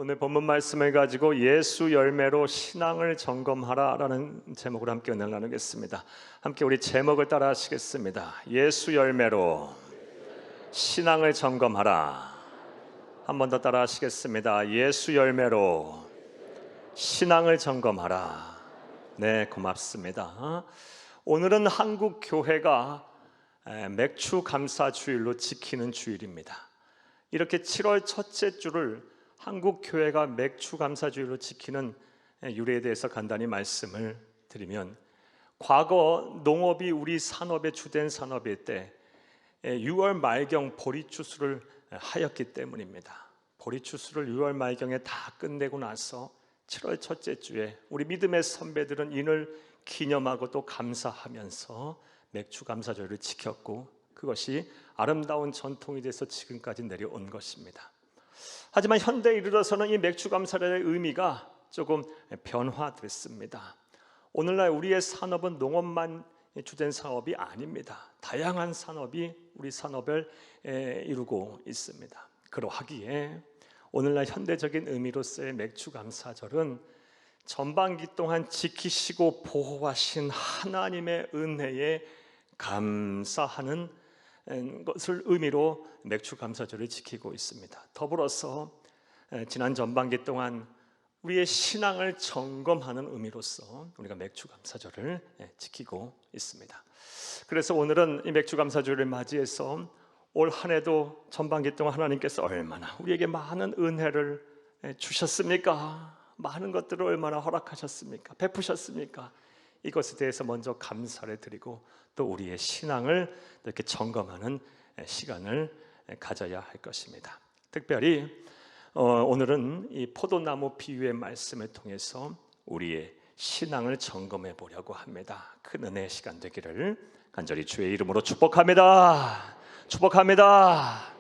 오늘 본문 말씀을 가지고 예수 열매로 신앙을 점검하라라는 제목으로 함께 은혜를 나누겠습니다. 함께 우리 제목을 따라 하시겠습니다. 예수 열매로 신앙을 점검하라. 한 번 더 따라 하시겠습니다. 예수 열매로 신앙을 점검하라. 네, 고맙습니다. 오늘은 한국 교회가 맥주 감사 주일로 지키는 주일입니다. 이렇게 7월 첫째 주를 한국 교회가 맥주 감사 주일로 지키는 유래에 대해서 간단히 말씀을 드리면, 과거 농업이 우리 산업의 주된 산업일 때 6월 말경 보리추수를 하였기 때문입니다. 보리추수를 6월 말경에 다 끝내고 나서 7월 첫째 주에 우리 믿음의 선배들은 이를 기념하고 또 감사하면서 맥주 감사절을 지켰고, 그것이 아름다운 전통이 돼서 지금까지 내려온 것입니다. 하지만 현대에 이르러서는 이 맥주 감사절의 의미가 조금 변화됐습니다. 오늘날 우리의 산업은 농업만 주된 사업이 아닙니다. 다양한 산업이 우리 산업을 이루고 있습니다. 그러하기에 오늘날 현대적인 의미로서의 맥주 감사절은 전반기 동안 지키시고 보호하신 하나님의 은혜에 감사하는 것을 의미로 맥주 감사절을 지키고 있습니다. 더불어서 지난 전반기 동안 우리의 신앙을 점검하는 의미로서 우리가 맥주 감사절을 지키고 있습니다. 그래서 오늘은 이 맥주 감사절을 맞이해서 올 한 해도 전반기 동안 하나님께서 얼마나 우리에게 많은 은혜를 주셨습니까? 많은 것들을 얼마나 허락하셨습니까? 베푸셨습니까? 이것에 대해서 먼저 감사를 드리고 또 우리의 신앙을 이렇게 점검하는 시간을 가져야 할 것입니다. 특별히 오늘은 이 포도나무 비유의 말씀을 통해서 우리의 신앙을 점검해 보려고 합니다. 큰 은혜의 시간 되기를 간절히 주의 이름으로 축복합니다. 축복합니다.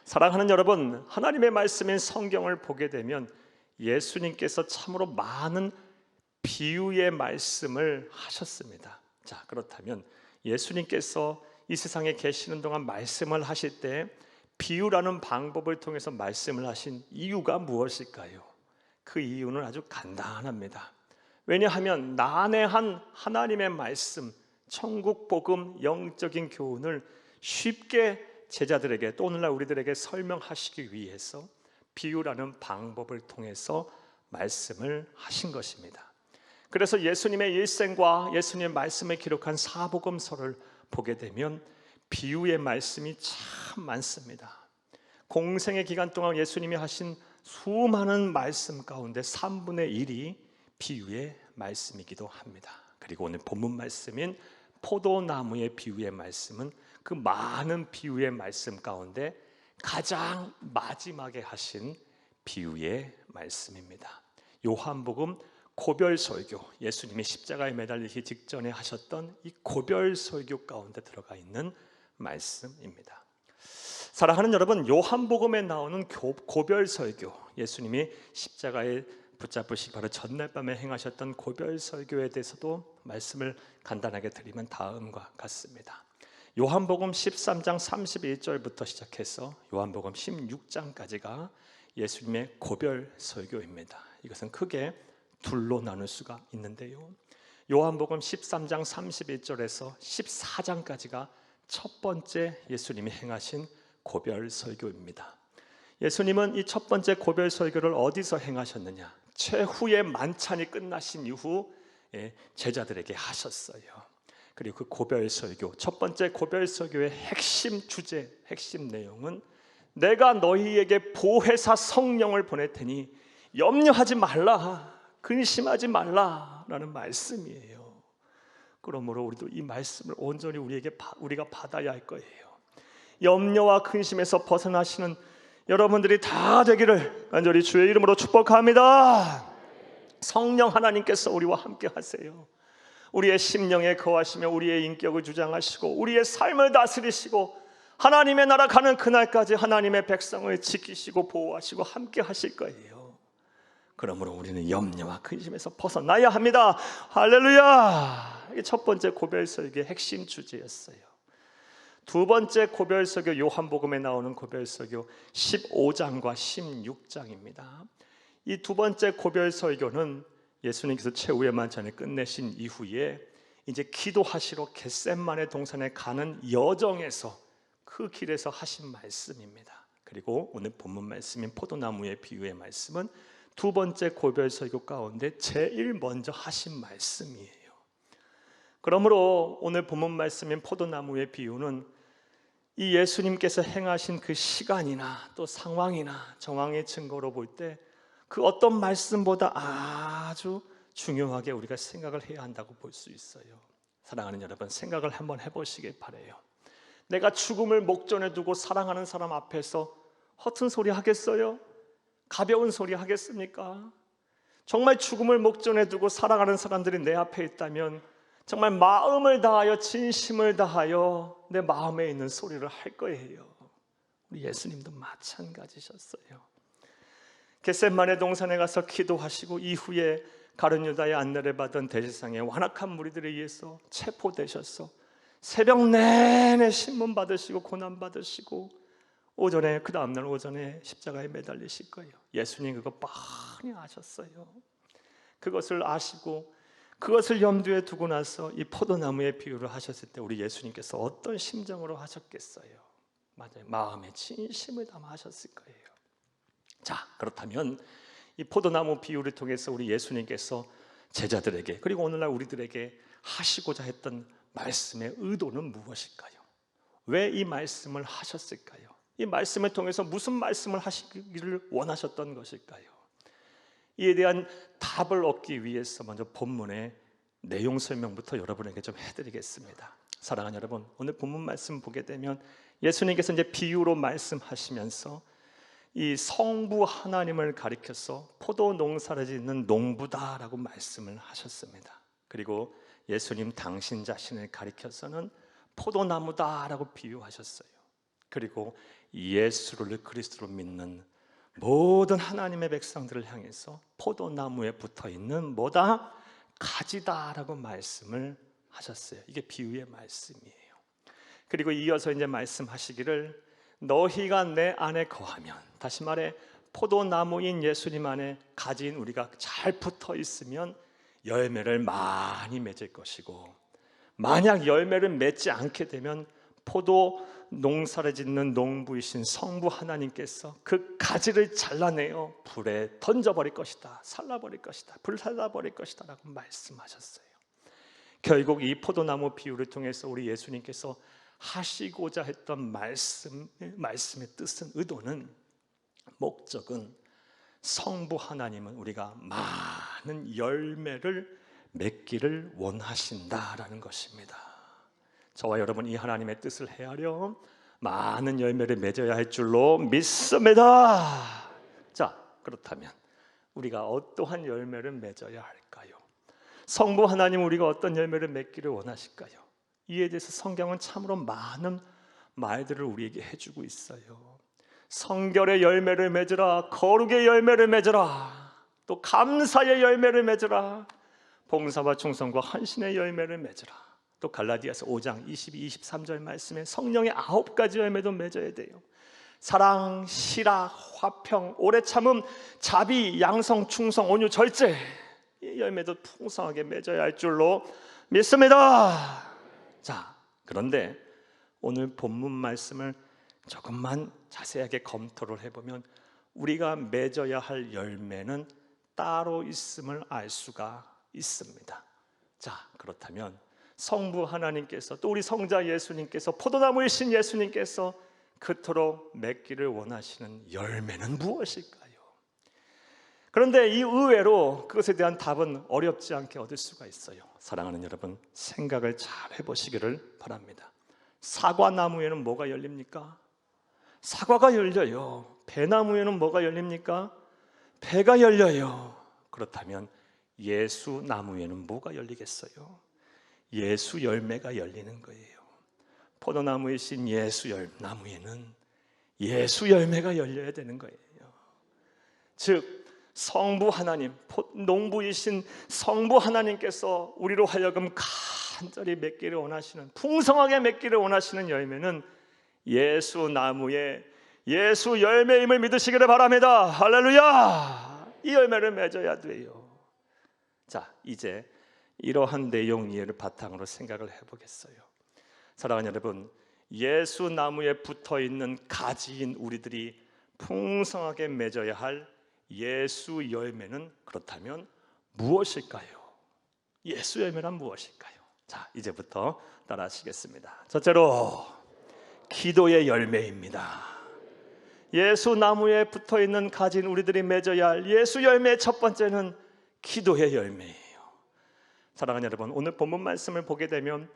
사랑하는 여러분, 하나님의 말씀인 성경을 보게 되면 예수님께서 참으로 많은 비유의 말씀을 하셨습니다. 자, 그렇다면 예수님께서 이 세상에 계시는 동안 말씀을 하실 때 비유라는 방법을 통해서 말씀을 하신 이유가 무엇일까요? 그 이유는 아주 간단합니다. 왜냐하면 난해한 하나님의 말씀, 천국 복음, 영적인 교훈을 쉽게 제자들에게 또 오늘날 우리들에게 설명하시기 위해서 비유라는 방법을 통해서 말씀을 하신 것입니다. 그래서 예수님의 일생과 예수님의 말씀을 기록한 사복음서를 보게 되면 비유의 말씀이 참 많습니다. 공생의 기간 동안 예수님이 하신 수많은 말씀 가운데 3분의 1이 비유의 말씀이기도 합니다. 그리고 오늘 본문 말씀인 포도나무의 비유의 말씀은 그 많은 비유의 말씀 가운데 가장 마지막에 하신 비유의 말씀입니다. 요한복음 고별설교, 예수님이 십자가에 매달리기 직전에 하셨던 이 고별설교 가운데 들어가 있는 말씀입니다. 사랑하는 여러분, 요한복음에 나오는 고별설교, 예수님이 십자가에 붙잡으시기 바로 전날 밤에 행하셨던 고별설교에 대해서도 말씀을 간단하게 드리면 다음과 같습니다. 요한복음 13장 31절부터 시작해서 요한복음 16장까지가 예수님의 고별설교입니다. 이것은 크게 둘로 나눌 수가 있는데요, 요한복음 13장 31절에서 14장까지가 첫 번째 예수님이 행하신 고별설교입니다. 예수님은 이 첫 번째 고별설교를 어디서 행하셨느냐? 최후의 만찬이 끝나신 이후 제자들에게 하셨어요. 그리고 그 고별설교, 첫 번째 고별설교의 핵심 주제, 핵심 내용은 내가 너희에게 보혜사 성령을 보낼 테니 염려하지 말라, 근심하지 말라라는 말씀이에요. 그러므로 우리도 이 말씀을 온전히 우리가 받아야 할 거예요. 염려와 근심에서 벗어나시는 여러분들이 다 되기를 간절히 주의 이름으로 축복합니다. 성령 하나님께서 우리와 함께 하세요. 우리의 심령에 거하시며 우리의 인격을 주장하시고 우리의 삶을 다스리시고 하나님의 나라 가는 그날까지 하나님의 백성을 지키시고 보호하시고 함께 하실 거예요. 그러므로 우리는 염려와 근심에서 벗어나야 합니다. 할렐루야. 이게 첫 번째 고별설교의 핵심 주제였어요. 두 번째 고별설교, 요한복음에 나오는 고별설교 15장과 16장입니다. 이 두 번째 고별 설교는 예수님께서 최후의 만찬을 끝내신 이후에 이제 기도하시러 겟셋마네 동산에 가는 여정에서 그 길에서 하신 말씀입니다. 그리고 오늘 본문 말씀인 포도나무의 비유의 말씀은 두 번째 고별 설교 가운데 제일 먼저 하신 말씀이에요. 그러므로 오늘 본문 말씀인 포도나무의 비유는 이 예수님께서 행하신 그 시간이나 또 상황이나 정황의 증거로 볼 때 그 어떤 말씀보다 아주 중요하게 우리가 생각을 해야 한다고 볼 수 있어요. 사랑하는 여러분, 생각을 한번 해보시길 바라요. 내가 죽음을 목전에 두고 사랑하는 사람 앞에서 허튼 소리 하겠어요? 가벼운 소리 하겠습니까? 정말 죽음을 목전에 두고 사랑하는 사람들이 내 앞에 있다면 정말 마음을 다하여 진심을 다하여 내 마음에 있는 소리를 할 거예요. 우리 예수님도 마찬가지셨어요. 겟셋마네 동산에 가서 기도하시고 이후에 가룟 유다의 안내를 받은 대제사장의 완악한 무리들에 의해서 체포되셔서 새벽 내내 신문 받으시고 고난 받으시고 오전에 그 다음날 오전에 십자가에 매달리실 거예요. 예수님 그거 뻔히 아셨어요. 그것을 아시고 그것을 염두에 두고 나서 이 포도나무의 비유를 하셨을 때 우리 예수님께서 어떤 심정으로 하셨겠어요? 맞아요. 마음에 진심을 담아 하셨을 거예요. 자, 그렇다면 이 포도나무 비유를 통해서 우리 예수님께서 제자들에게 그리고 오늘날 우리들에게 하시고자 했던 말씀의 의도는 무엇일까요? 왜 이 말씀을 하셨을까요? 이 말씀을 통해서 무슨 말씀을 하시기를 원하셨던 것일까요? 이에 대한 답을 얻기 위해서 먼저 본문의 내용 설명부터 여러분에게 좀 해드리겠습니다. 사랑하는 여러분, 오늘 본문 말씀 보게 되면 예수님께서 이제 비유로 말씀하시면서 이 성부 하나님을 가리켜서 포도 농사를 짓는 농부다라고 말씀을 하셨습니다. 그리고 예수님 당신 자신을 가리켜서는 포도나무다라고 비유하셨어요. 그리고 예수를 그리스도로 믿는 모든 하나님의 백성들을 향해서 포도나무에 붙어있는 뭐다? 가지다라고 말씀을 하셨어요. 이게 비유의 말씀이에요. 그리고 이어서 이제 말씀하시기를 너희가 내 안에 거하면, 다시 말해 포도나무인 예수님 안에 가지인 우리가 잘 붙어 있으면 열매를 많이 맺을 것이고, 만약 열매를 맺지 않게 되면 포도 농사를 짓는 농부이신 성부 하나님께서 그 가지를 잘라내어 불에 던져버릴 것이다, 살라버릴 것이다, 불살라버릴 것이다 라고 말씀하셨어요. 결국 이 포도나무 비유를 통해서 우리 예수님께서 하시고자 했던 말씀의 뜻은, 의도는, 목적은 성부 하나님은 우리가 많은 열매를 맺기를 원하신다라는 것입니다. 저와 여러분 이 하나님의 뜻을 헤아려 많은 열매를 맺어야 할 줄로 믿습니다. 자, 그렇다면 우리가 어떠한 열매를 맺어야 할까요? 성부 하나님 우리가 어떤 열매를 맺기를 원하실까요? 이에 대해서 성경은 참으로 많은 말들을 우리에게 해주고 있어요. 성결의 열매를 맺으라, 거룩의 열매를 맺으라, 또 감사의 열매를 맺으라, 봉사와 충성과 헌신의 열매를 맺으라. 또 갈라디아서 5장 22, 23절 말씀에 성령의 9가지 열매도 맺어야 돼요. 사랑, 실학, 화평, 오래 참음, 자비, 양성, 충성, 온유, 절제, 이 열매도 풍성하게 맺어야 할 줄로 믿습니다. 자, 그런데 오늘 본문 말씀을 조금만 자세하게 검토를 해보면 우리가 맺어야 할 열매는 따로 있음을 알 수가 있습니다. 자, 그렇다면 성부 하나님께서 또 우리 성자 예수님께서 포도나무이신 예수님께서 그토록 맺기를 원하시는 열매는 무엇일까요? 그런데 이 의외로 그것에 대한 답은 어렵지 않게 얻을 수가 있어요. 사랑하는 여러분, 생각을 잘 해보시기를 바랍니다. 사과나무에는 뭐가 열립니까? 사과가 열려요. 배나무에는 뭐가 열립니까? 배가 열려요. 그렇다면 예수나무에는 뭐가 열리겠어요? 예수 열매가 열리는 거예요. 포도나무이신 예수 나무에는 예수 열매가 열려야 되는 거예요. 즉 성부 하나님, 농부이신 성부 하나님께서 우리로 하여금 간절히 맺기를 원하시는, 풍성하게 맺기를 원하시는 열매는 예수 나무의 예수 열매임을 믿으시기를 바랍니다. 할렐루야. 이 열매를 맺어야 돼요. 자, 이제 이러한 내용 이해를 바탕으로 생각을 해보겠어요. 사랑하는 여러분, 예수 나무에 붙어있는 가지인 우리들이 풍성하게 맺어야 할 예수 열매는 그렇다면 무엇일까요? 예수 열매란 무엇일까요? 자, 이제부터 따라하시겠습니다. 첫째로 기도의 열매입니다. 예수 나무에 붙어있는 가진 우리들이 맺어야 할 예수 열매의 첫 번째는 기도의 열매예요. 사랑하는 여러분, 오늘 본문 말씀을 보게 되면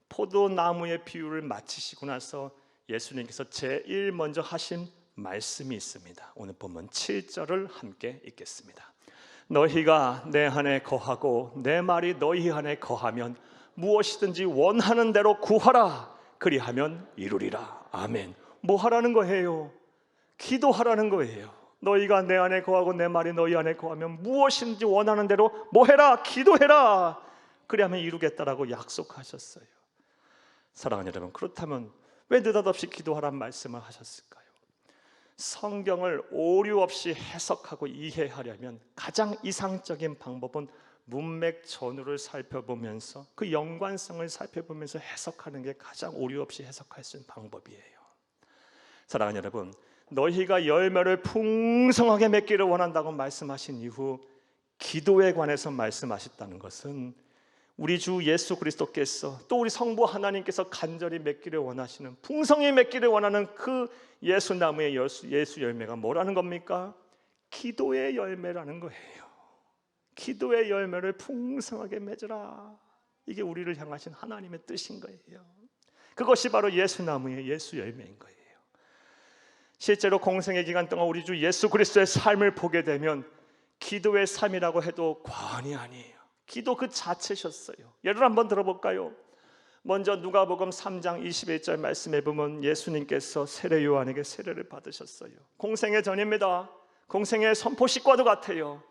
포도나무의 비유를 마치시고 나서 예수님께서 제일 먼저 하신 말씀이 있습니다. 오늘 본문 7절을 함께 읽겠습니다. 너희가 내 안에 거하고 내 말이 너희 안에 거하면 무엇이든지 원하는 대로 구하라. 그리하면 이루리라. 아멘. 뭐 하라는 거예요? 기도하라는 거예요. 너희가 내 안에 거하고 내 말이 너희 안에 거하면 무엇인지 원하는 대로 뭐 해라? 기도해라. 그리하면 이루겠다라고 약속하셨어요. 사랑하는 여러분, 그렇다면 왜 느닷없이 기도하라는 말씀을 하셨을까요? 성경을 오류 없이 해석하고 이해하려면 가장 이상적인 방법은 문맥 전후를 살펴보면서 그 연관성을 살펴보면서 해석하는 게 가장 오류 없이 해석할 수 있는 방법이에요. 사랑하는 여러분, 너희가 열매를 풍성하게 맺기를 원한다고 말씀하신 이후 기도에 관해서 말씀하셨다는 것은 우리 주 예수 그리스도께서 또 우리 성부 하나님께서 간절히 맺기를 원하시는, 풍성히 맺기를 원하는 그 예수나무의 예수 열매가 뭐라는 겁니까? 기도의 열매라는 거예요. 기도의 열매를 풍성하게 맺으라. 이게 우리를 향하신 하나님의 뜻인 거예요. 그것이 바로 예수나무의 예수 열매인 거예요. 실제로 공생의 기간 동안 우리 주 예수 그리스도의 삶을 보게 되면 기도의 삶이라고 해도 과언이 아니에요. 기도 그 자체셨어요. 예를 한번 들어볼까요? 먼저 누가복음 3장 21절 말씀에 보면 예수님께서 세례 요한에게 세례를 받으셨어요. 공생의 전입니다. 공생의 선포식과도 같아요.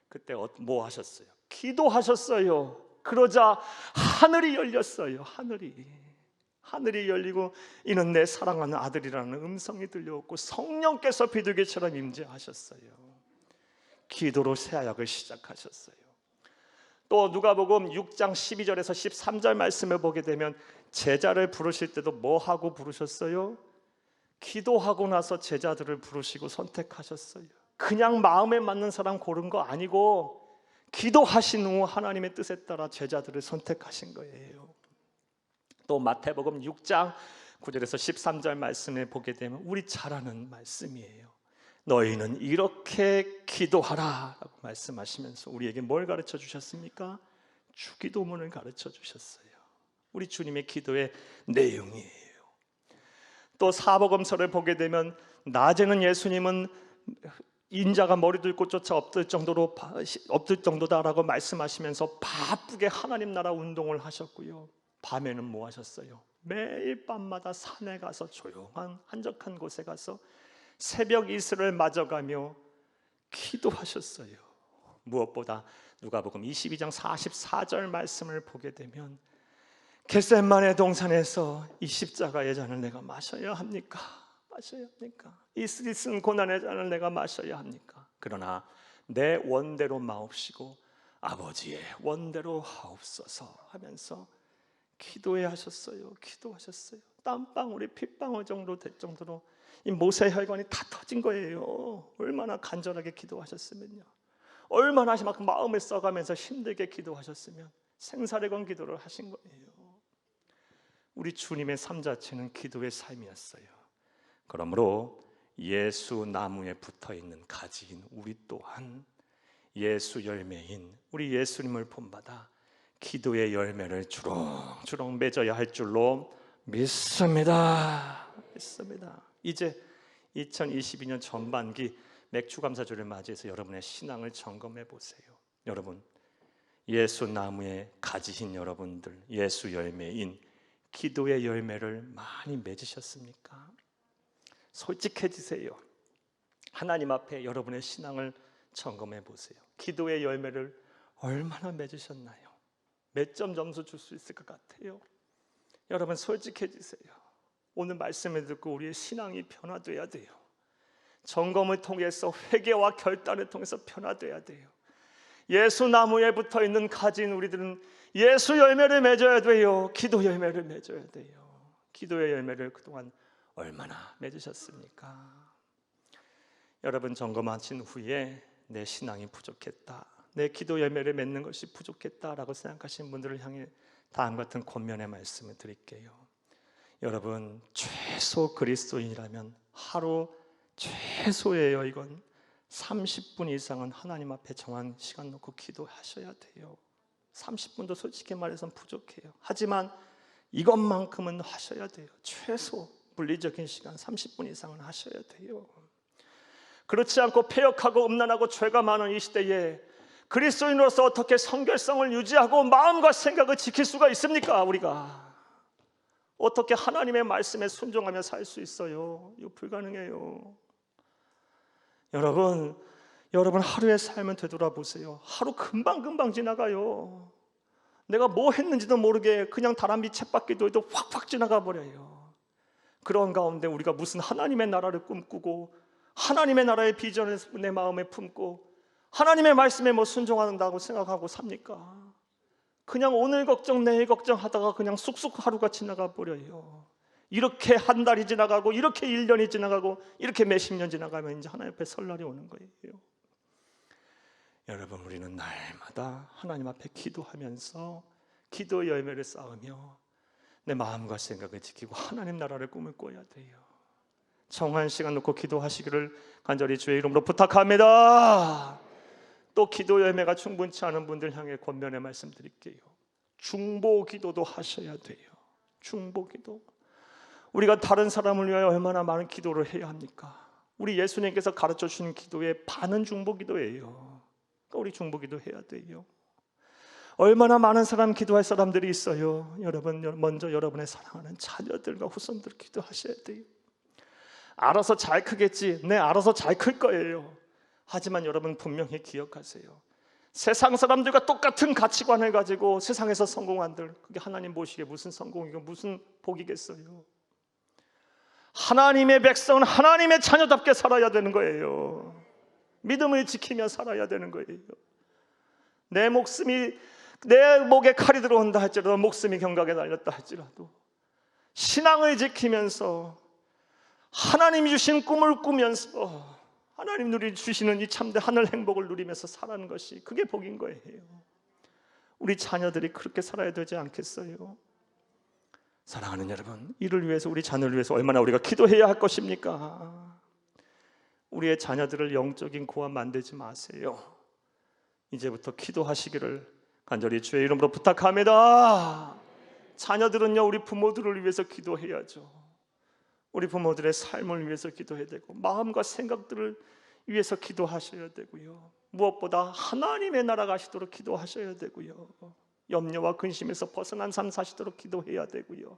그때 뭐 하셨어요? 기도하셨어요. 그러자 하늘이 열렸어요. 하늘이 열리고 이는 내 사랑하는 아들이라는 음성이 들려왔고 성령께서 비둘기처럼 임재하셨어요. 기도로 새하약을 시작하셨어요. 또 누가복음 6장 12절에서 13절 말씀을 보게 되면 제자를 부르실 때도 뭐 하고 부르셨어요? 기도하고 나서 제자들을 부르시고 선택하셨어요. 그냥 마음에 맞는 사람 고른 거 아니고 기도하신 후 하나님의 뜻에 따라 제자들을 선택하신 거예요. 또 마태복음 6장 9절에서 13절 말씀을 보게 되면 우리 잘 아는 말씀이에요. 너희는 이렇게 기도하라 라고 말씀하시면서 우리에게 뭘 가르쳐 주셨습니까? 주기도문을 가르쳐 주셨어요. 우리 주님의 기도의 내용이에요. 또 사복음서를 보게 되면 낮에는 예수님은 인자가 머리 들고 쫓아 엎들 정도다라고 말씀하시면서 바쁘게 하나님 나라 운동을 하셨고요. 밤에는 뭐 하셨어요? 매일 밤마다 산에 가서 조용한 한적한 곳에 가서 새벽 이슬을 맞아가며 기도하셨어요. 무엇보다 누가복음 22장 44절 말씀을 보게 되면 겟세마네 동산에서 이 십자가의 잔을 내가 마셔야 합니까? 이 쓰디쓴 고난의 잔을 내가 마셔야 합니까? 그러나 내 원대로 마옵시고 아버지의 원대로 하옵소서 하면서 기도하셨어요. 땀방울이 핏방울 정도 될 정도로 이 모세 혈관이 다 터진 거예요. 얼마나 간절하게 기도하셨으면요. 얼마나 막 마음을 써가면서 힘들게 기도하셨으면 생사를 건 기도를 하신 거예요. 우리 주님의 삶 자체는 기도의 삶이었어요. 그러므로 예수 나무에 붙어있는 가지인 우리 또한 예수 열매인 우리 예수님을 본받아 기도의 열매를 주렁주렁 맺어야 할 줄로 믿습니다. 이제 2022년 전반기 맥주감사주를 맞이해서 여러분의 신앙을 점검해 보세요. 여러분, 예수 나무에 가지신 여러분들, 예수 열매인 기도의 열매를 많이 맺으셨습니까? 솔직해지세요. 하나님 앞에 여러분의 신앙을 점검해 보세요. 기도의 열매를 얼마나 맺으셨나요? 몇 점 점수 줄 수 있을 것 같아요? 여러분 솔직해지세요. 오늘 말씀을 듣고 우리의 신앙이 변화돼야 돼요. 점검을 통해서 회개와 결단을 통해서 변화돼야 돼요. 예수 나무에 붙어 있는 가진 우리들은 예수 열매를 맺어야 돼요. 기도 열매를 맺어야 돼요. 기도의 열매를 그동안 얼마나 맺으셨습니까? 여러분 점검하신 후에 내 신앙이 부족했다, 내 기도 열매를 맺는 것이 부족했다라고 생각하시는 분들을 향해 다음 같은 권면의 말씀을 드릴게요. 여러분 최소 그리스도인이라면 하루 최소예요. 이건 30분 이상은 하나님 앞에 정한 시간 놓고 기도하셔야 돼요. 30분도 솔직히 말해서 부족해요. 하지만 이것만큼은 하셔야 돼요. 최소 물리적인 시간 30분 이상은 하셔야 돼요. 그렇지 않고 패역하고 음란하고 죄가 많은 이 시대에 그리스도인으로서 어떻게 성결성을 유지하고 마음과 생각을 지킬 수가 있습니까? 우리가 어떻게 하나님의 말씀에 순종하며 살 수 있어요? 이거 불가능해요. 여러분 하루의 삶을 되돌아보세요. 하루 금방 지나가요. 내가 뭐 했는지도 모르게 그냥 다람쥐 쳇바퀴도 확 지나가 버려요. 그런 가운데 우리가 무슨 하나님의 나라를 꿈꾸고 하나님의 나라의 비전을 내 마음에 품고 하나님의 말씀에 뭐 순종한다고 생각하고 삽니까? 그냥 오늘 걱정 내일 걱정하다가 그냥 쑥쑥 하루가 지나가 버려요. 이렇게 한 달이 지나가고 이렇게 1년이 지나가고 이렇게 몇십 년 지나가면 이제 하나님 앞에 설 날이 오는 거예요. 여러분 우리는 날마다 하나님 앞에 기도하면서 기도의 열매를 쌓으며 내 마음과 생각을 지키고 하나님 나라를 꿈을 꿔야 돼요. 정한 시간 놓고 기도하시기를 간절히 주의 이름으로 부탁합니다. 또 기도 열매가 충분치 않은 분들 향해 권면의 말씀 드릴게요. 중보 기도도 하셔야 돼요. 중보 기도. 우리가 다른 사람을 위하여 얼마나 많은 기도를 해야 합니까? 우리 예수님께서 가르쳐 주신 기도의 반은 중보 기도예요. 그러니까 우리 중보 기도 해야 돼요. 얼마나 많은 사람 기도할 사람들이 있어요. 여러분 먼저 여러분의 사랑하는 자녀들과 후손들 기도하셔야 돼요. 알아서 잘 크겠지. 네, 알아서 잘 클 거예요. 하지만 여러분 분명히 기억하세요. 세상 사람들과 똑같은 가치관을 가지고 세상에서 성공한들, 그게 하나님 보시기에 무슨 성공이고 무슨 복이겠어요. 하나님의 백성은 하나님의 자녀답게 살아야 되는 거예요. 믿음을 지키며 살아야 되는 거예요. 내 목에 칼이 들어온다 할지라도, 목숨이 경각에 달렸다 할지라도 신앙을 지키면서 하나님이 주신 꿈을 꾸면서 하나님 주시는 이 참된 하늘 행복을 누리면서 살아가는 것이 그게 복인 거예요. 우리 자녀들이 그렇게 살아야 되지 않겠어요? 사랑하는 여러분, 이를 위해서, 우리 자녀를 위해서 얼마나 우리가 기도해야 할 것입니까? 우리의 자녀들을 영적인 고아 만들지 마세요. 이제부터 기도하시기를 간절히 주의 이름으로 부탁합니다. 자녀들은요, 우리 부모들을 위해서 기도해야죠. 우리 부모들의 삶을 위해서 기도해야 되고 마음과 생각들을 위해서 기도하셔야 되고요. 무엇보다 하나님의 나라 가시도록 기도하셔야 되고요. 염려와 근심에서 벗어난 삶 사시도록 기도해야 되고요.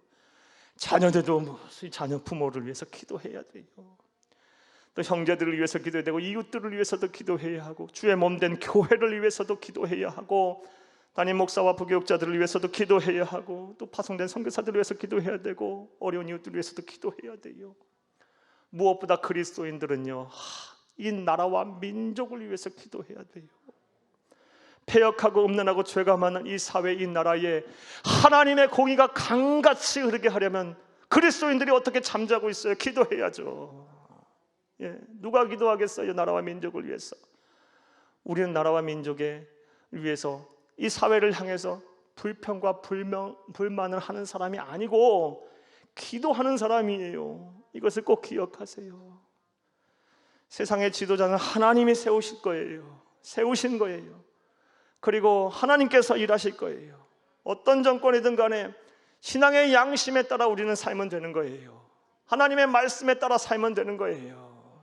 자녀들도 자녀 부모를 위해서 기도해야 돼요. 또 형제들을 위해서 기도해야 되고 이웃들을 위해서도 기도해야 하고 주의 몸된 교회를 위해서도 기도해야 하고 담임 목사와 부교육자들을 위해서도 기도해야 하고 또 파송된 선교사들을 위해서 기도해야 되고 어려운 이웃들을 위해서도 기도해야 돼요. 무엇보다 그리스도인들은요, 이 나라와 민족을 위해서 기도해야 돼요. 패역하고 음란하고 죄가 많은 이 사회, 이 나라에 하나님의 공의가 강같이 흐르게 하려면 그리스도인들이 어떻게 잠자고 있어요? 기도해야죠. 누가 기도하겠어요? 나라와 민족을 위해서. 우리는 나라와 민족에 위해서 이 사회를 향해서 불평과 불만을 하는 사람이 아니고 기도하는 사람이에요. 이것을 꼭 기억하세요. 세상의 지도자는 하나님이 세우실 거예요. 세우신 거예요. 그리고 하나님께서 일하실 거예요. 어떤 정권이든 간에 신앙의 양심에 따라 우리는 살면 되는 거예요. 하나님의 말씀에 따라 살면 되는 거예요.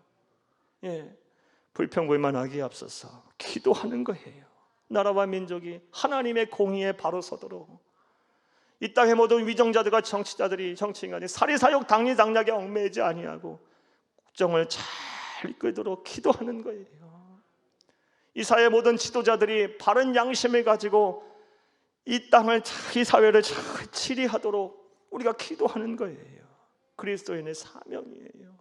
불평불만하기에 앞서서 기도하는 거예요. 나라와 민족이 하나님의 공의에 바로 서도록 이 땅의 모든 위정자들과 정치인간이 사리사욕 당리당략에 얽매이지 아니하고 국정을 잘 이끌도록 기도하는 거예요. 이 사회 모든 지도자들이 바른 양심을 가지고 이 땅을 이 사회를 잘 치리하도록 우리가 기도하는 거예요. 그리스도인의 사명이에요.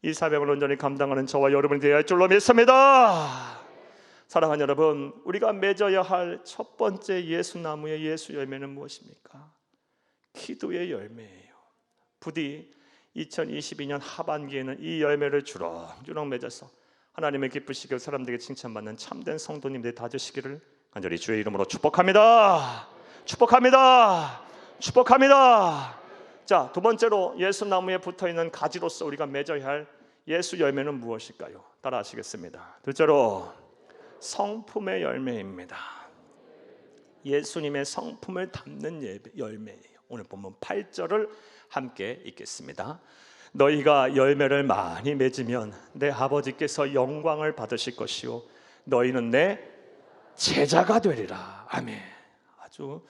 이 사명을 온전히 감당하는 저와 여러분이 되어야 할 줄로 믿습니다. 사랑하는 여러분, 우리가 맺어야 할 첫 번째 예수나무의 예수 열매는 무엇입니까? 기도의 열매예요. 부디 2022년 하반기에는 이 열매를 주렁주렁 맺어서 하나님의 기쁘시고 사람들에게 칭찬받는 참된 성도님들이 다 되시기를 간절히 주의 이름으로 축복합니다. 축복합니다. 축복합니다. 자, 두 번째로 예수나무에 붙어있는 가지로서 우리가 맺어야 할 예수 열매는 무엇일까요? 따라 하시겠습니다. 둘째로 성품의 열매입니다. 예수님의 성품을 담는 열매예요. 오늘 본문 8절을 함께 읽겠습니다. 너희가 열매를 많이 맺으면 내 아버지께서 영광을 받으실 것이요 너희는 내 제자가 되리라. 아멘. 아주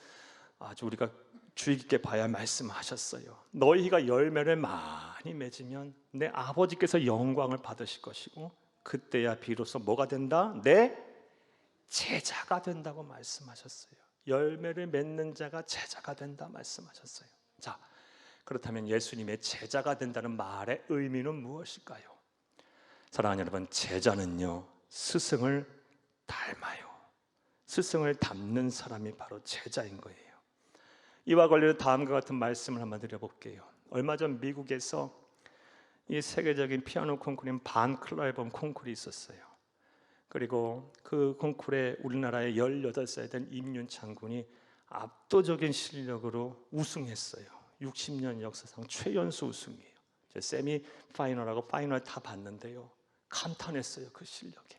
우리가 주의 깊게 봐야 말씀하셨어요. 너희가 열매를 많이 맺으면 내 아버지께서 영광을 받으실 것이고 그때야 비로소 뭐가 된다? 내 제자가 된다고 말씀하셨어요. 열매를 맺는 자가 제자가 된다 말씀하셨어요. 자, 그렇다면 예수님의 제자가 된다는 말의 의미는 무엇일까요? 사랑하는 여러분, 제자는요 스승을 닮아요. 스승을 닮는 사람이 바로 제자인 거예요. 이와 관련해 다음과 같은 말씀을 한번 드려볼게요. 얼마 전 미국에서 이 세계적인 피아노 콩쿠르인 반 클라이번 콩쿠르이 있었어요. 그리고 그 콩쿠르에 우리나라의 18살 된 임윤창 군이 압도적인 실력으로 우승했어요. 60년 역사상 최연소 우승이에요. 세미 파이널하고 파이널 다 봤는데요, 감탄했어요, 그 실력에.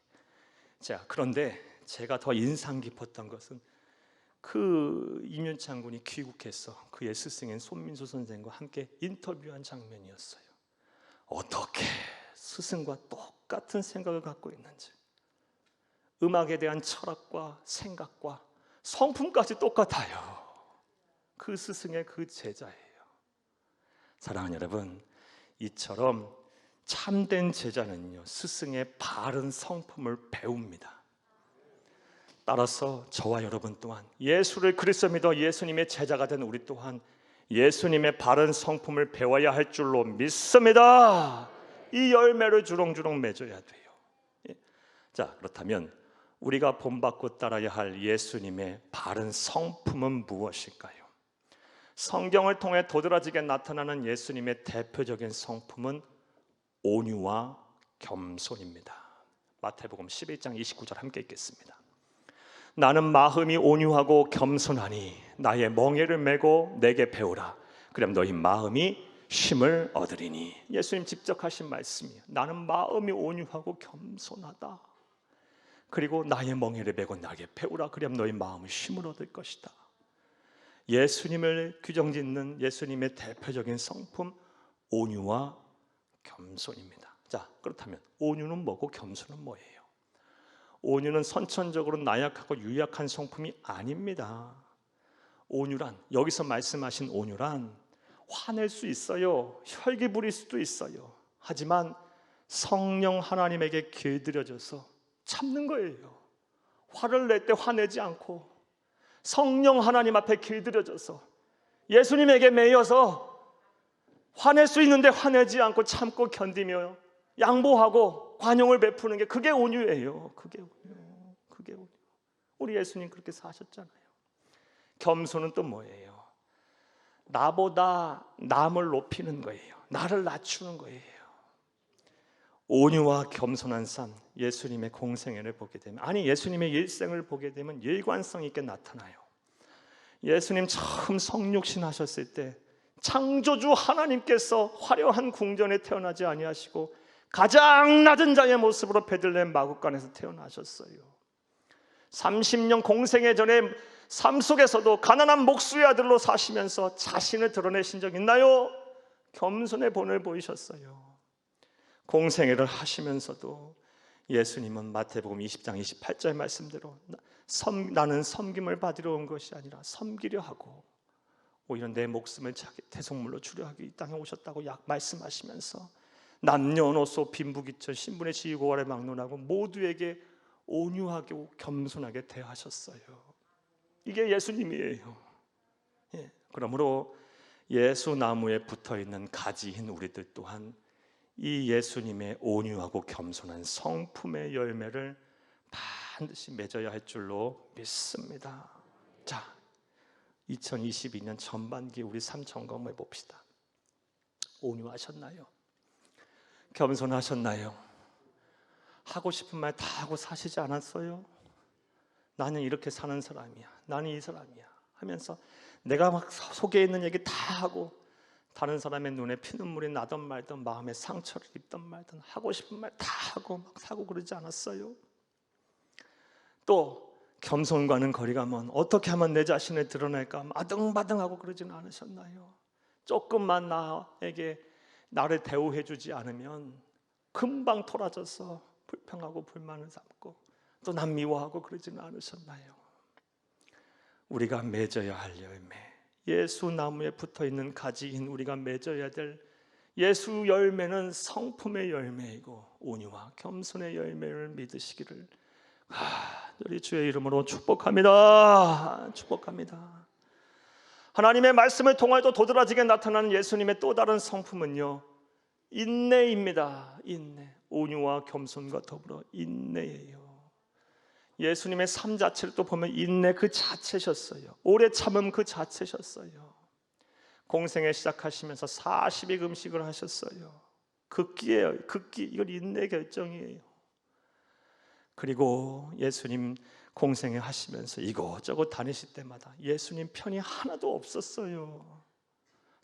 자, 그런데 제가 더 인상 깊었던 것은 그 임윤창 군이 귀국해서 그의 스승인 손민수 선생과 함께 인터뷰한 장면이었어요. 어떻게 스승과 똑같은 생각을 갖고 있는지, 음악에 대한 철학과 생각과 성품까지 똑같아요. 그 스승의 그 제자예요. 사랑하는 여러분, 이처럼 참된 제자는요 스승의 바른 성품을 배웁니다. 따라서 저와 여러분 또한 예수를 그리스도 믿어 예수님의 제자가 된 우리 또한 예수님의 바른 성품을 배워야 할 줄로 믿습니다. 이 열매를 주렁주렁 맺어야 돼요. 자, 그렇다면 우리가 본받고 따라야 할 예수님의 바른 성품은 무엇일까요? 성경을 통해 도드라지게 나타나는 예수님의 대표적인 성품은 온유와 겸손입니다. 마태복음 11장 29절 함께 읽겠습니다. 나는 마음이 온유하고 겸손하니 나의 멍에를 메고 내게 배우라. 그럼 너희 마음이 쉼을 얻으리니. 예수님 직접 하신 말씀이에요. 나는 마음이 온유하고 겸손하다. 그리고 나의 멍에를 메고 나에게 배우라. 그럼 너희 마음이 쉼을 얻을 것이다. 예수님을 규정짓는 예수님의 대표적인 성품 온유와 겸손입니다. 자, 그렇다면 온유는 뭐고 겸손은 뭐예요? 온유는 선천적으로 나약하고 유약한 성품이 아닙니다. 온유란, 여기서 말씀하신 온유란 화낼 수 있어요. 혈기 부릴 수도 있어요. 하지만 성령 하나님에게 길들여져서 참는 거예요. 화를 낼 때 화내지 않고 성령 하나님 앞에 길들여져서 예수님에게 매여서 화낼 수 있는데 화내지 않고 참고 견디며 양보하고 관용을 베푸는 게 그게 온유예요. 그게 온유. 우리 예수님 그렇게 사셨잖아요. 겸손은 또 뭐예요? 나보다 남을 높이는 거예요. 나를 낮추는 거예요. 온유와 겸손한 삶, 예수님의 공생애를 보게 되면, 아니 예수님의 일생을 보게 되면 일관성 있게 나타나요. 예수님 처음 성육신 하셨을 때 창조주 하나님께서 화려한 궁전에 태어나지 아니하시고 가장 낮은 자의 모습으로 베들레헴 마구간에서 태어나셨어요. 30년 공생애 전에 삶 속에서도 가난한 목수의 아들로 사시면서 자신을 드러내신 적 있나요? 겸손의 본을 보이셨어요. 공생애를 하시면서도 예수님은 마태복음 20장 28절 말씀대로 나는 섬김을 받으러 온 것이 아니라 섬기려 하고 오히려 내 목숨을 자기 대속물로 주려 하기 이 땅에 오셨다고 말씀하시면서 남녀노소 빈부귀천 신분의 지위고하를 막론하고 모두에게 온유하고 겸손하게 대하셨어요. 이게 예수님이에요. 그러므로 예수 나무에 붙어있는 가지인 우리들 또한 이 예수님의 온유하고 겸손한 성품의 열매를 반드시 맺어야 할 줄로 믿습니다. 자, 2022년 전반기 우리 삶 점검해 봅시다. 온유하셨나요? 겸손하셨나요? 하고 싶은 말 다 하고 사시지 않았어요? 나는 이렇게 사는 사람이야, 나는 이 사람이야 하면서 내가 막 속에 있는 얘기 다 하고 다른 사람의 눈에 피눈물이 나든 말든 마음에 상처를 입든 말든 하고 싶은 말 다 하고 막 사고 그러지 않았어요? 또 겸손과는 거리가 먼 어떻게 하면 내 자신을 드러낼까 마등바등하고 그러지는 않으셨나요? 조금만 나에게 나를 대우해 주지 않으면 금방 토라져서 불평하고 불만을 삼고 또 난 미워하고 그러지는 않으셨나요? 우리가 맺어야 할 열매, 예수 나무에 붙어있는 가지인 우리가 맺어야 될 예수 열매는 성품의 열매이고 온유와 겸손의 열매를 믿으시기를 우리 주의 이름으로 축복합니다. 축복합니다. 하나님의 말씀을 통하여도 도드라지게 나타나는 예수님의 또 다른 성품은요, 인내입니다. 인내, 온유와 겸손과 더불어 인내예요. 예수님의 삶 자체를 또 보면 인내 그 자체셨어요. 오래 참음 그 자체셨어요. 공생에 시작하시면서 40일 금식을 하셨어요. 극기예요. 극기. 이건 인내 결정이에요. 그리고 예수님 공생에 하시면서 이곳저곳 다니실 때마다 예수님 편이 하나도 없었어요.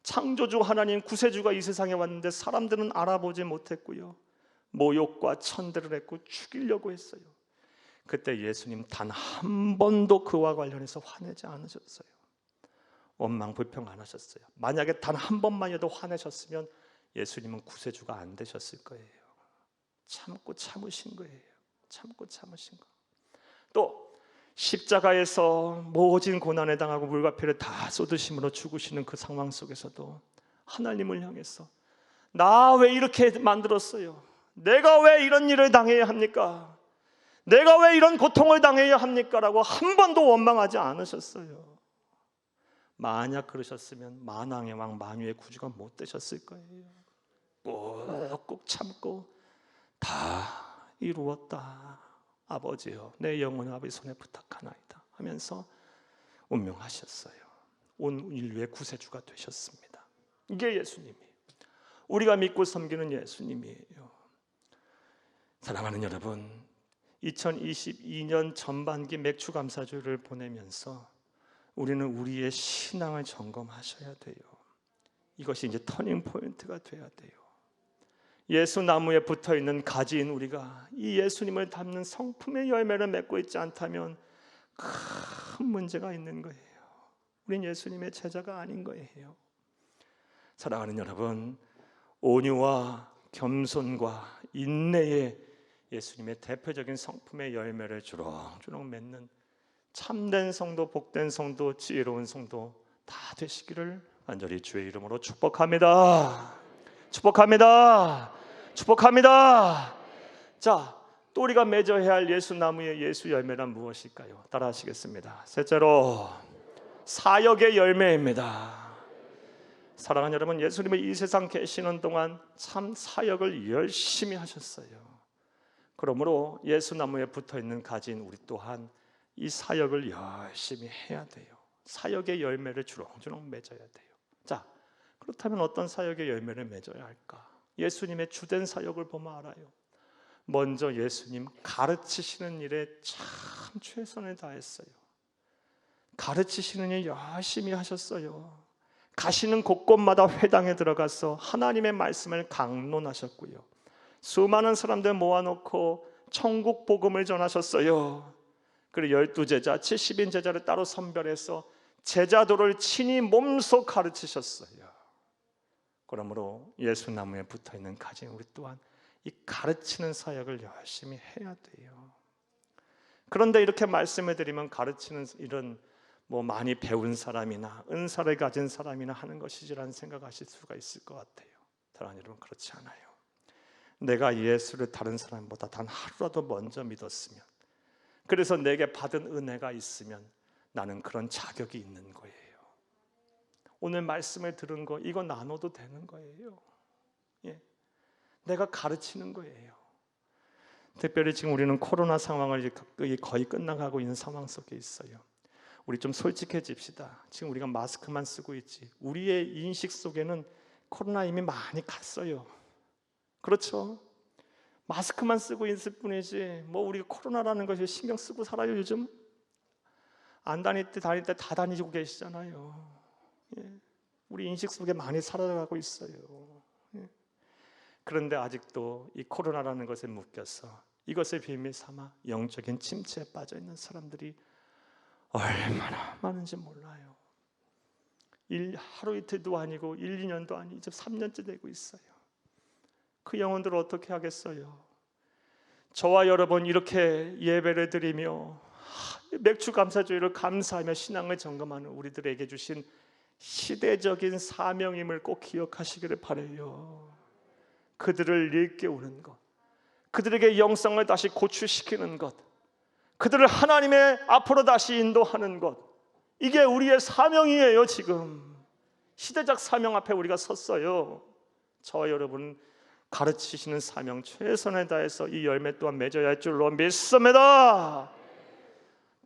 창조주 하나님 구세주가 이 세상에 왔는데 사람들은 알아보지 못했고요, 모욕과 천대를 했고 죽이려고 했어요. 그때 예수님 단 한 번도 그와 관련해서 화내지 않으셨어요. 원망 불평 안 하셨어요. 만약에 단 한 번만이라도 화내셨으면 예수님은 구세주가 안 되셨을 거예요. 참고 참으신 거예요. 참고 참으신 거. 또 십자가에서 모진 고난에 당하고 물과 피를 다 쏟으심으로 죽으시는 그 상황 속에서도 하나님을 향해서 나 왜 이렇게 만들었어요? 내가 왜 이런 일을 당해야 합니까? 내가 왜 이런 고통을 당해야 합니까? 라고 한 번도 원망하지 않으셨어요. 만약 그러셨으면 만왕의 왕 만유의 구주가 못 되셨을 거예요. 꾹꾹 참고 다 이루었다. 아버지여, 내 영혼을 아버지 손에 부탁하나이다 하면서 운명하셨어요. 온 인류의 구세주가 되셨습니다. 이게 예수님이에요. 우리가 믿고 섬기는 예수님이에요. 사랑하는 여러분, 2022년 전반기 맥주감사주를 보내면서 우리는 우리의 신앙을 점검하셔야 돼요. 이것이 이제 터닝 포인트가 돼야 돼요. 예수 나무에 붙어있는 가지인 우리가 이 예수님을 닮는 성품의 열매를 맺고 있지 않다면 큰 문제가 있는 거예요. 우린 예수님의 제자가 아닌 거예요. 사랑하는 여러분, 온유와 겸손과 인내의 예수님의 대표적인 성품의 열매를 주렁주렁 맺는 참된 성도, 복된 성도, 지혜로운 성도 다 되시기를 간절히 주의 이름으로 축복합니다. 축복합니다. 축복합니다. 자, 또 우리가 맺어야 할 예수 나무의 예수 열매란 무엇일까요? 따라 하시겠습니다. 셋째로 사역의 열매입니다. 사랑하는 여러분, 예수님이 이 세상 계시는 동안 참 사역을 열심히 하셨어요. 그러므로 예수 나무에 붙어있는 가진 우리 또한 이 사역을 열심히 해야 돼요. 사역의 열매를 주렁주렁 맺어야 돼요. 자, 그렇다면 어떤 사역의 열매를 맺어야 할까? 예수님의 주된 사역을 보면 알아요. 먼저 예수님 가르치시는 일에 참 최선을 다했어요. 가르치시는 일 열심히 하셨어요. 가시는 곳곳마다 회당에 들어가서 하나님의 말씀을 강론하셨고요, 수많은 사람들 모아놓고 천국 복음을 전하셨어요. 그리고 12제자, 70인 제자를 따로 선별해서 제자도를 친히 몸소 가르치셨어요. 그러므로 예수 나무에 붙어있는 가진 우리 또한 이 가르치는 사역을 열심히 해야 돼요. 그런데 이렇게 말씀을 드리면 가르치는 일은 뭐 많이 배운 사람이나 은사를 가진 사람이나 하는 것이지라는 생각하실 수가 있을 것 같아요. 사랑하는 여러분, 그렇지 않아요. 내가 예수를 다른 사람보다 단 하루라도 먼저 믿었으면, 그래서 내게 받은 은혜가 있으면 나는 그런 자격이 있는 거예요. 오늘 말씀을 들은 거 이거 나눠도 되는 거예요. 예. 내가 가르치는 거예요. 특별히 지금 우리는 코로나 상황을 거의 끝나가고 있는 상황 속에 있어요. 우리 좀 솔직해집시다. 지금 우리가 마스크만 쓰고 있지 우리의 인식 속에는 코로나 이미 많이 갔어요. 그렇죠? 마스크만 쓰고 있을 뿐이지 뭐 우리가 코로나라는 것이 신경 쓰고 살아요. 요즘 안 다닐 때 다 다니고 계시잖아요. 예. 우리 인식 속에 많이 살아가고 있어요. 예. 그런데 아직도 이 코로나라는 것에 묶여서 이것을 비밀 삼아 영적인 침체에 빠져 있는 사람들이 얼마나 많은지 몰라요. 하루 이틀도 아니고 1, 2년도 아니고 이제 3년째 되고 있어요. 그 영혼들을 어떻게 하겠어요? 저와 여러분 이렇게 예배를 드리며 맥주 감사주의를 감사하며 신앙을 점검하는 우리들에게 주신 시대적인 사명임을 꼭 기억하시기를 바라요. 그들을 일깨우는 것, 그들에게 영성을 다시 고취시키는 것, 그들을 하나님의 앞으로 다시 인도하는 것, 이게 우리의 사명이에요. 지금 시대적 사명 앞에 우리가 섰어요. 저와 여러분 가르치시는 사명 최선을 다해서 이 열매 또한 맺어야 할 줄로 믿습니다.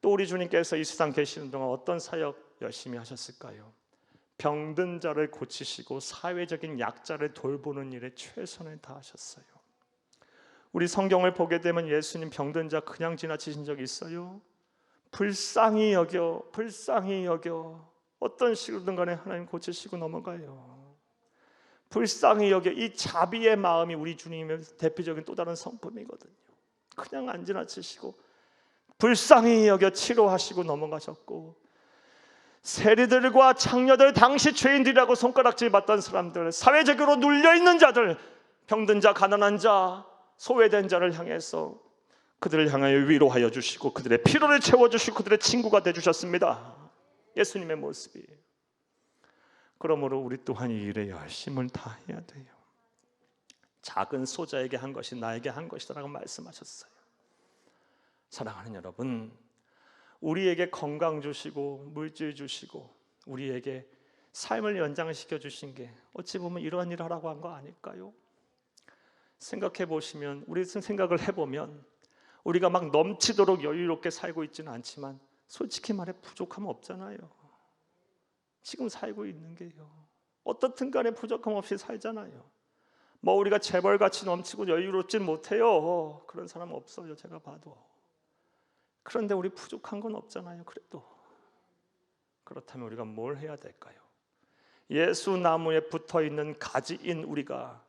또 우리 주님께서 이 세상 계시는 동안 어떤 사역 열심히 하셨을까요? 병든 자를 고치시고 사회적인 약자를 돌보는 일에 최선을 다하셨어요. 우리 성경을 보게 되면 예수님 병든 자 그냥 지나치신 적이 있어요? 불쌍히 여겨 어떤 식으로든 간에 하나님 고치시고 넘어가요. 불쌍히 여겨, 이 자비의 마음이 우리 주님의 대표적인 또 다른 성품이거든요. 그냥 안 지나치시고 불쌍히 여겨 치료하시고 넘어가셨고, 세리들과 창녀들, 당시 죄인들이라고 손가락질 받던 사람들, 사회적으로 눌려있는 자들, 병든 자, 가난한 자, 소외된 자를 향해서 그들을 향하여 위로하여 주시고 그들의 피로를 채워주시고 그들의 친구가 되주셨습니다. 예수님의 모습이. 그러므로 우리 또한 이 일에 열심을 다해야 돼요. 작은 소자에게 한 것이 나에게 한 것이다라고 말씀하셨어요. 사랑하는 여러분, 우리에게 건강 주시고 물질 주시고 우리에게 삶을 연장시켜 주신 게 어찌 보면 이러한 일을 하라고 한 거 아닐까요? 생각해 보시면, 우리 생각을 해보면 우리가 막 넘치도록 여유롭게 살고 있지는 않지만 솔직히 말해 부족함 없잖아요. 지금 살고 있는 게요, 어떻든 간에 부족함 없이 살잖아요. 뭐 우리가 재벌같이 넘치고 여유롭진 못해요. 그런 사람 없어요, 제가 봐도. 그런데 우리 부족한 건 없잖아요. 그래도 그렇다면 우리가 뭘 해야 될까요? 예수 나무에 붙어있는 가지인 우리가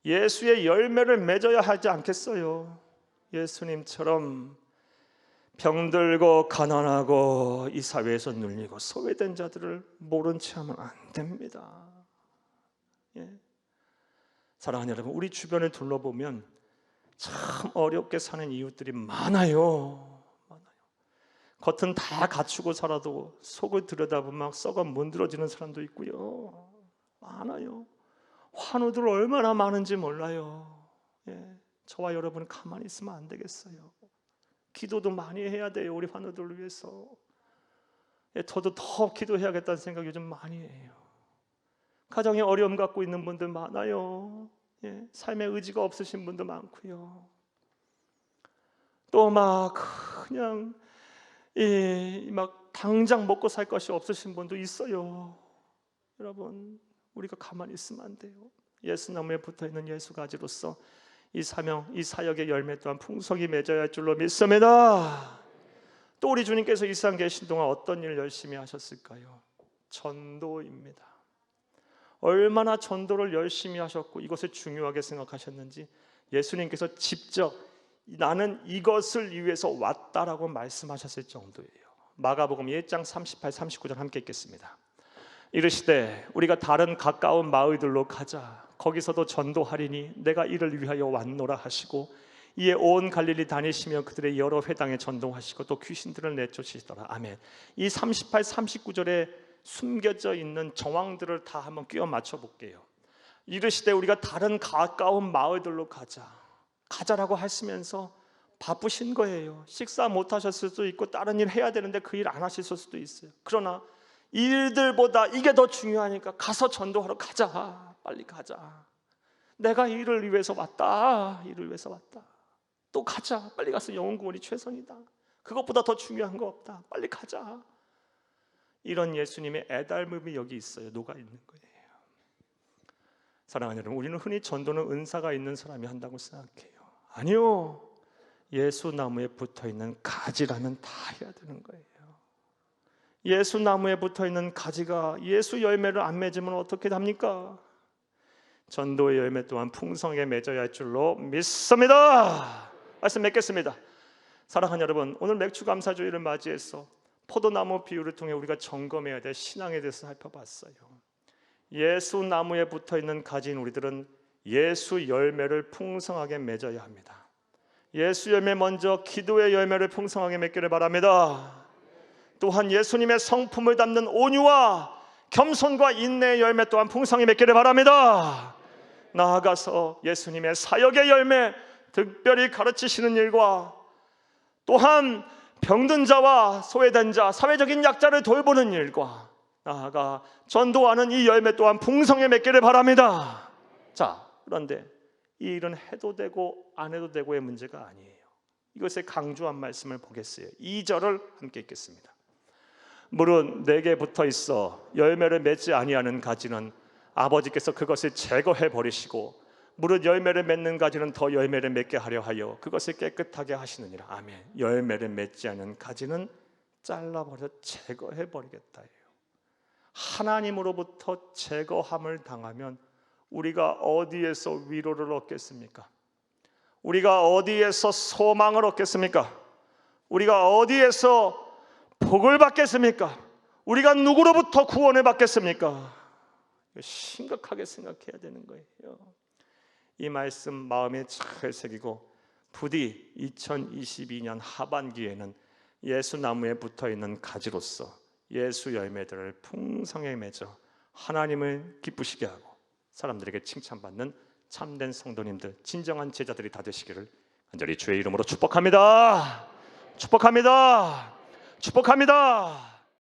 예수의 열매를 맺어야 하지 않겠어요? 예수님처럼 병들고 가난하고 이 사회에서 눌리고 소외된 자들을 모른 채 하면 안 됩니다. 예. 사랑하는 여러분, 우리 주변을 둘러보면 참 어렵게 사는 이웃들이 많아요. 겉은 다 갖추고 살아도 속을 들여다보면 막 썩어 문드러지는 사람도 있고요. 많아요. 환우들 얼마나 많은지 몰라요. 예. 저와 여러분은 가만히 있으면 안 되겠어요. 기도도 많이 해야 돼요. 우리 환우들을 위해서. 예, 저도 더 기도해야겠다는 생각 요즘 많이 해요. 가정에 어려움 갖고 있는 분들 많아요. 예, 삶의 의지가 없으신 분도 많고요. 또 막 그냥 막 당장 먹고 살 것이 없으신 분도 있어요. 여러분, 우리가 가만히 있으면 안 돼요. 예수나무에 붙어있는 예수가지로서 이 사명, 이 사역의 열매 또한 풍성히 맺어야 할 줄로 믿습니다. 또 우리 주님께서 이 세상 계신 동안 어떤 일 열심히 하셨을까요? 전도입니다. 얼마나 전도를 열심히 하셨고 이것을 중요하게 생각하셨는지 예수님께서 직접 나는 이것을 위해서 왔다라고 말씀하셨을 정도예요. 마가복음 1장 38, 39절 함께 읽겠습니다. 이르시되 우리가 다른 가까운 마을들로 가자. 거기서도 전도하리니 내가 이를 위하여 왔노라 하시고 이에 온 갈릴리 다니시며 그들의 여러 회당에 전도하시고 또 귀신들을 내쫓으시더라. 아멘. 이 38, 39절에 숨겨져 있는 정황들을 다 한번 끼워 맞춰 볼게요. 이르시되 우리가 다른 가까운 마을들로 가자라고 하시면서 바쁘신 거예요. 식사 못 하셨을 수도 있고 다른 일 해야 되는데 그 일 안 하셨을 수도 있어요. 그러나 일들보다 이게 더 중요하니까 가서 전도하러 가자. 빨리 가자. 내가 이를 위해서 왔다. 이를 위해서 왔다. 또 가자. 빨리 가서 영혼 구원이 최선이다. 그것보다 더 중요한 거 없다. 빨리 가자. 이런 예수님의 애달픔이 여기 있어요. 녹아 있는 거예요. 사랑하는 여러분, 우리는 흔히 전도는 은사가 있는 사람이 한다고 생각해요. 아니요. 예수 나무에 붙어있는 가지라면 다 해야 되는 거예요. 예수 나무에 붙어있는 가지가 예수 열매를 안 맺으면 어떻게 합니까? 전도의 열매 또한 풍성하게 맺어야 할 줄로 믿습니다. 말씀 맺겠습니다. 사랑하는 여러분, 오늘 맥주감사주의를 맞이해서 포도나무 비유를 통해 우리가 점검해야 될 신앙에 대해서 살펴봤어요. 예수 나무에 붙어있는 가지인 우리들은 예수 열매를 풍성하게 맺어야 합니다. 예수 열매 먼저 기도의 열매를 풍성하게 맺기를 바랍니다. 또한 예수님의 성품을 담는 온유와 겸손과 인내의 열매 또한 풍성히 맺기를 바랍니다. 나아가서 예수님의 사역의 열매, 특별히 가르치시는 일과 또한 병든 자와 소외된 자, 사회적인 약자를 돌보는 일과 나아가 전도하는 이 열매 또한 풍성히 맺기를 바랍니다. 자, 그런데 이 일은 해도 되고 안 해도 되고의 문제가 아니에요. 이것에 강조한 말씀을 보겠어요. 2절을 함께 읽겠습니다. 물은 내게 붙어 있어 열매를 맺지 아니하는 가지는 아버지께서 그것을 제거해 버리시고 무릇 열매를 맺는 가지는 더 열매를 맺게 하려 하여 그것을 깨끗하게 하시느니라. 아멘. 열매를 맺지 않는 가지는 잘라버려 제거해 버리겠다예요. 하나님으로부터 제거함을 당하면 우리가 어디에서 위로를 얻겠습니까? 우리가 어디에서 소망을 얻겠습니까? 우리가 어디에서 복을 받겠습니까? 우리가 누구로부터 구원을 받겠습니까? 심각하게 생각해야 되는 거예요. 이 말씀 마음에 잘 새기고 부디 2022년 하반기에는 예수 나무에 붙어있는 가지로서 예수 열매들을 풍성히 맺어 하나님을 기쁘시게 하고 사람들에게 칭찬받는 참된 성도님들, 진정한 제자들이 다 되시기를 간절히 주의 이름으로 축복합니다. 축복합니다. 축복합니다.